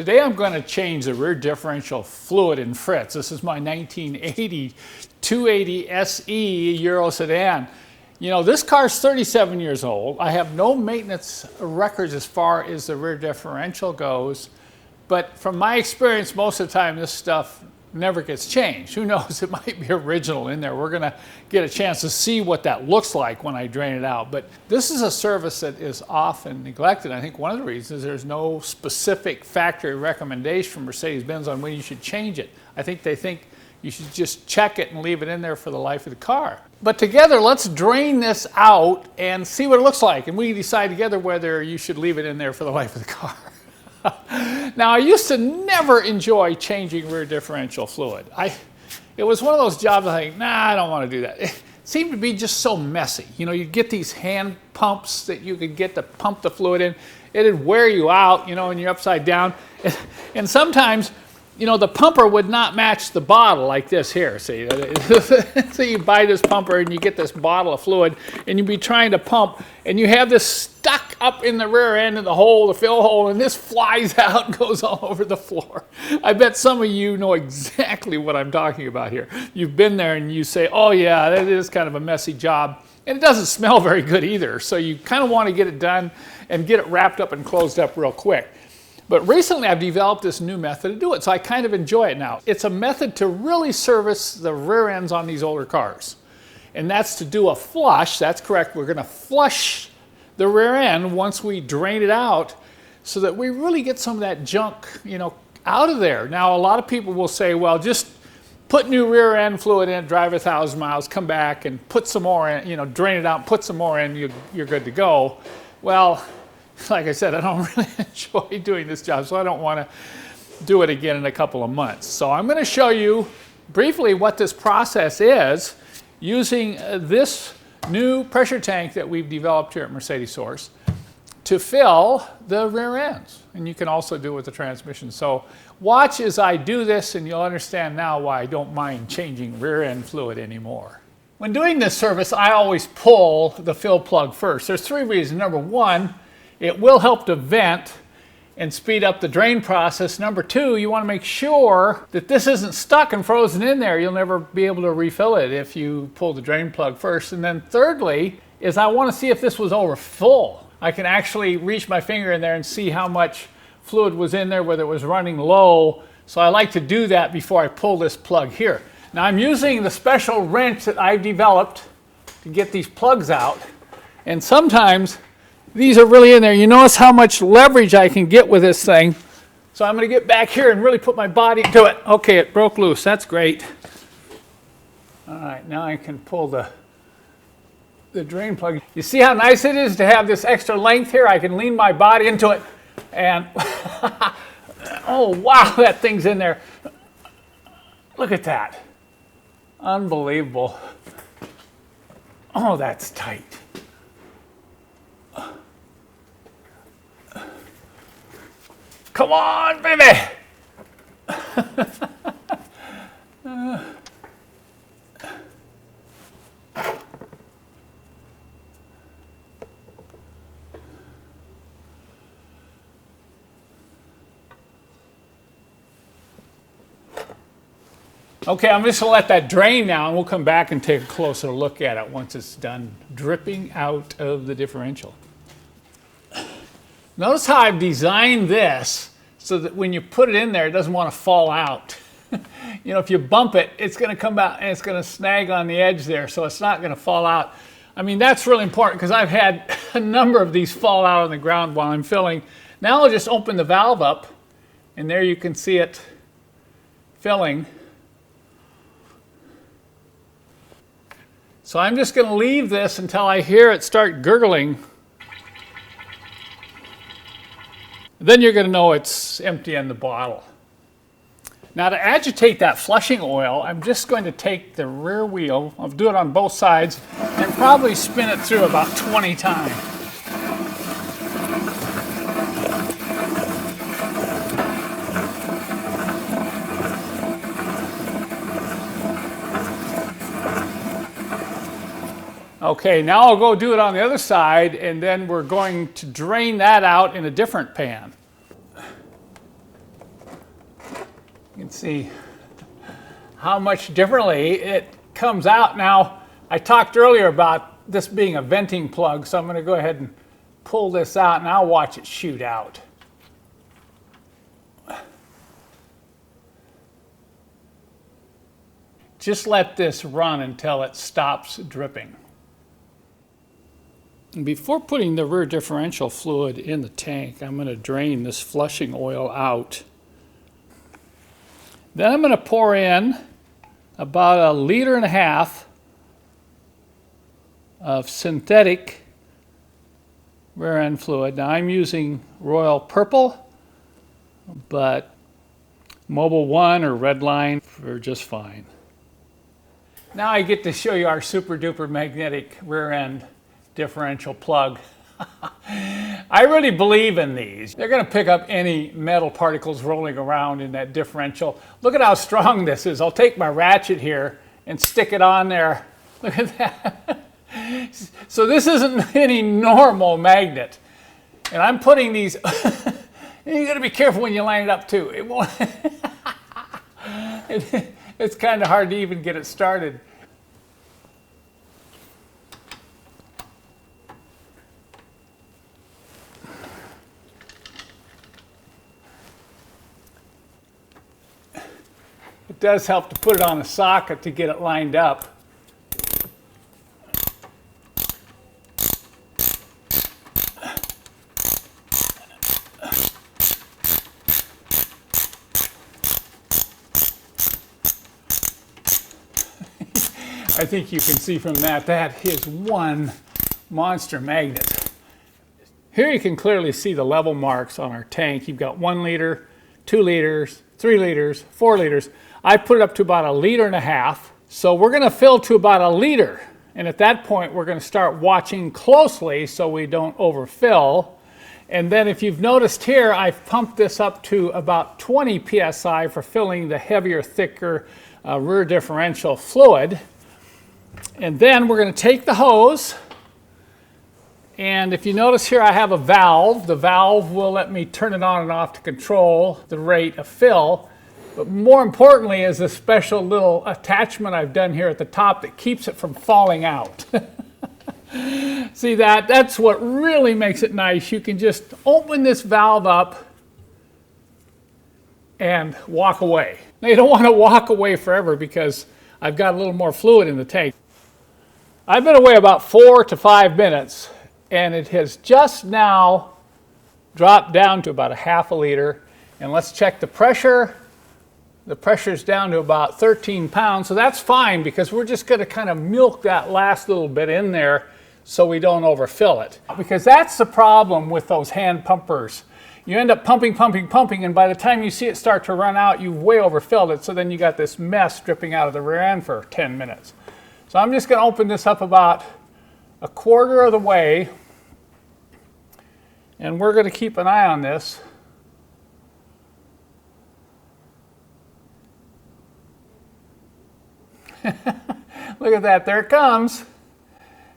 Today I'm going to change the rear differential fluid in Fritz. This is my 1980 280 SE Euro sedan. You know, this car is 37 years old. I have no maintenance records as far as the rear differential goes, but from my experience, most of the time this stuff never gets changed. Who knows, it might be original in there. We're gonna get a chance to see what that looks like when I drain it out. But this is a service that is often neglected. I think one of the reasons is there's no specific factory recommendation from Mercedes-Benz on when you should change it. I think they think you should just check it and leave it in there for the life of the car. But together, let's drain this out and see what it looks like. And we can decide together whether you should leave it in there for the life of the car. Now, I used to never enjoy changing rear differential fluid. It was one of those jobs I think, nah, I don't want to do that. It seemed to be just so messy. You know, you'd get these hand pumps that you could get to pump the fluid in. It'd wear you out, you know, when you're upside down. And sometimes, you know, the pumper would not match the bottle like this here, see. So you buy this pumper and you get this bottle of fluid and you'd be trying to pump and you have this stuck up in the rear end of the hole, the fill hole, and this flies out and goes all over the floor. I bet some of you know exactly what I'm talking about here. You've been there and you say, oh yeah, that is kind of a messy job. And it doesn't smell very good either. So you kind of want to get it done and get it wrapped up and closed up real quick. But recently I've developed this new method to do it, so I kind of enjoy it now. It's a method to really service the rear ends on these older cars. And that's to do a flush. That's correct. We're going to flush the rear end once we drain it out so that we really get some of that junk, you know, out of there. Now, a lot of people will say, well, just put new rear end fluid in, drive 1,000 miles, come back and put some more in, you know, drain it out, put some more in, you're good to go. Well, like I said, I don't really enjoy doing this job, so I don't want to do it again in a couple of months. So I'm going to show you briefly what this process is using this new pressure tank that we've developed here at Mercedessource to fill the rear ends. And you can also do it with the transmission. So watch as I do this and you'll understand now why I don't mind changing rear end fluid anymore. When doing this service, I always pull the fill plug first. There's three reasons. Number one, it will help to vent and speed up the drain process. Number two, you want to make sure that this isn't stuck and frozen in there. You'll never be able to refill it if you pull the drain plug first. And then thirdly, is I want to see if this was over full. I can actually reach my finger in there and see how much fluid was in there, whether it was running low. So I like to do that before I pull this plug here. Now I'm using the special wrench that I've developed to get these plugs out. And sometimes these are really in there. You notice how much leverage I can get with this thing. So I'm going to get back here and really put my body to it. Okay, it broke loose. That's great. All right, now I can pull the drain plug. You see how nice it is to have this extra length here? I can lean my body into it and oh wow, that thing's in there. Look at that. Unbelievable. Oh, that's tight. Come on, baby! Okay, I'm just going to let that drain now, and we'll come back and take a closer look at it once it's done dripping out of the differential. Notice how I've designed this so that when you put it in there, it doesn't want to fall out. You know, if you bump it, it's going to come out and it's going to snag on the edge there, so it's not going to fall out. I mean, that's really important because I've had a number of these fall out on the ground while I'm filling. Now I'll just open the valve up, and there you can see it filling. So I'm just going to leave this until I hear it start gurgling. Then you're going to know it's empty in the bottle. Now to agitate that flushing oil, I'm just going to take the rear wheel, I'll do it on both sides, and probably spin it through about 20 times. Okay, now I'll go do it on the other side, and then we're going to drain that out in a different pan. You can see how much differently it comes out. Now, I talked earlier about this being a venting plug, so I'm going to go ahead and pull this out and I'll watch it shoot out. Just let this run until it stops dripping. And before putting the rear differential fluid in the tank, I'm going to drain this flushing oil out. Then I'm going to pour in about 1.5 liters of synthetic rear end fluid. Now I'm using Royal Purple, but Mobil 1 or Redline are just fine. Now I get to show you our super duper magnetic rear end differential plug. I really believe in these. They're going to pick up any metal particles rolling around in that differential. Look at how strong this is. I'll take my ratchet here and stick it on there. Look at that. So this isn't any normal magnet. And I'm putting these, you got to be careful when you line it up too. It won't, it's kind of hard to even get it started. It does help to put it on a socket to get it lined up. I think you can see from that, that is one monster magnet. Here you can clearly see the level marks on our tank. You've got 1 liter, 2 liters, 3 liters, 4 liters. I put it up to about 1.5 liters. So we're going to fill to about 1 liter. And at that point, we're going to start watching closely so we don't overfill. And then if you've noticed here, I've pumped this up to about 20 psi for filling the heavier, thicker rear differential fluid. And then we're going to take the hose, and if you notice here I have a valve. The valve will let me turn it on and off to control the rate of fill. But more importantly is a special little attachment I've done here at the top that keeps it from falling out. See that? That's what really makes it nice. You can just open this valve up and walk away. Now you don't want to walk away forever because I've got a little more fluid in the tank. I've been away about 4 to 5 minutes, and it has just now dropped down to about 1/2 liter. And let's check the pressure. The pressure's down to about 13 pounds, so that's fine because we're just going to kind of milk that last little bit in there so we don't overfill it. Because that's the problem with those hand pumpers. You end up pumping, pumping, pumping, and by the time you see it start to run out, you've way overfilled it, so then you got this mess dripping out of the rear end for 10 minutes. So I'm just going to open this up about 1/4 of the way, and we're going to keep an eye on this. Look at that, there it comes.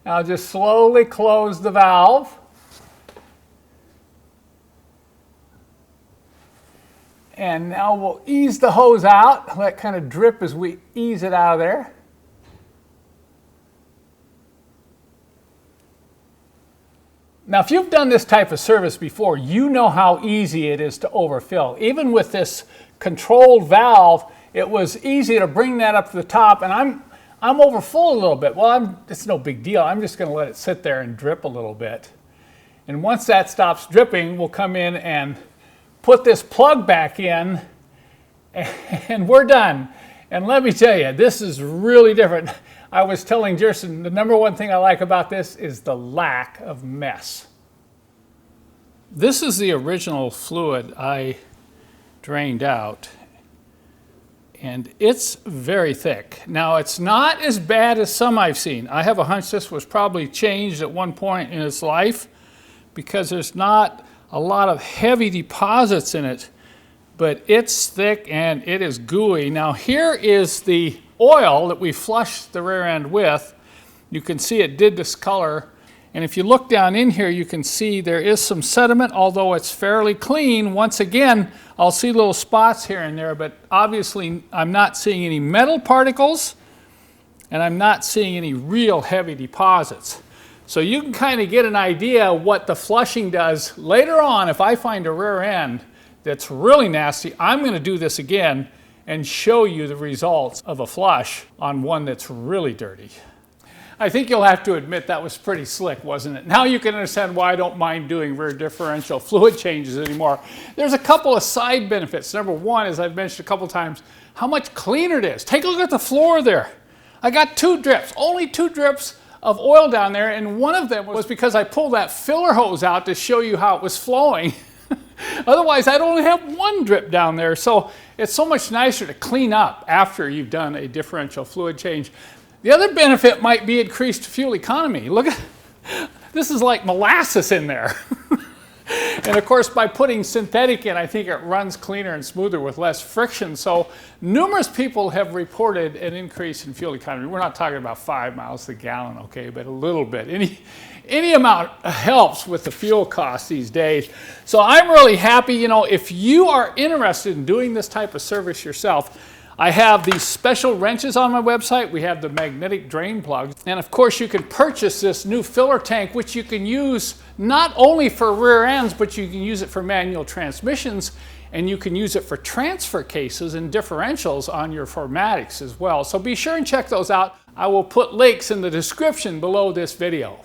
Now I'll just slowly close the valve. And now we'll ease the hose out, let it kind of drip as we ease it out of there. Now, if you've done this type of service before, you know how easy it is to overfill. Even with this controlled valve, it was easy to bring that up to the top, and I'm over full a little bit. Well, it's no big deal. I'm just going to let it sit there and drip a little bit. And once that stops dripping, we'll come in and put this plug back in, and we're done. And let me tell you, this is really different. I was telling Jerson, the number one thing I like about this is the lack of mess. This is the original fluid I drained out, and it's very thick. Now, it's not as bad as some I've seen. I have a hunch this was probably changed at one point in its life because there's not a lot of heavy deposits in it, but it's thick and it is gooey. Now, here is the oil that we flushed the rear end with. You can see it did discolor, And if you look down in here, you can see there is some sediment, although it's fairly clean. Once again, I'll see little spots here and there, but obviously I'm not seeing any metal particles, and I'm not seeing any real heavy deposits. So you can kind of get an idea what the flushing does. Later on, if I find a rear end that's really nasty, I'm going to do this again and show you the results of a flush on one that's really dirty. I think you'll have to admit that was pretty slick, wasn't it? Now you can understand why I don't mind doing rear differential fluid changes anymore. There's a couple of side benefits. Number one, as I've mentioned a couple times, how much cleaner it is. Take a look at the floor there. I got 2 drips, only 2 drips of oil down there, and one of them was because I pulled that filler hose out to show you how it was flowing. Otherwise, I'd only have 1 drip down there. So it's so much nicer to clean up after you've done a differential fluid change. The other benefit might be increased fuel economy. Look at this, is like molasses in there. And of course, by putting synthetic in, I think it runs cleaner and smoother with less friction. So numerous people have reported an increase in fuel economy. We're not talking about 5 miles to the gallon, okay, but a little bit. Any amount helps with the fuel costs these days. So I'm really happy. You know, if you are interested in doing this type of service yourself, I have these special wrenches on my website. We have the magnetic drain plugs. And of course, you can purchase this new filler tank, which you can use not only for rear ends, but you can use it for manual transmissions, and you can use it for transfer cases and differentials on your 4MATICs as well. So be sure and check those out. I will put links in the description below this video.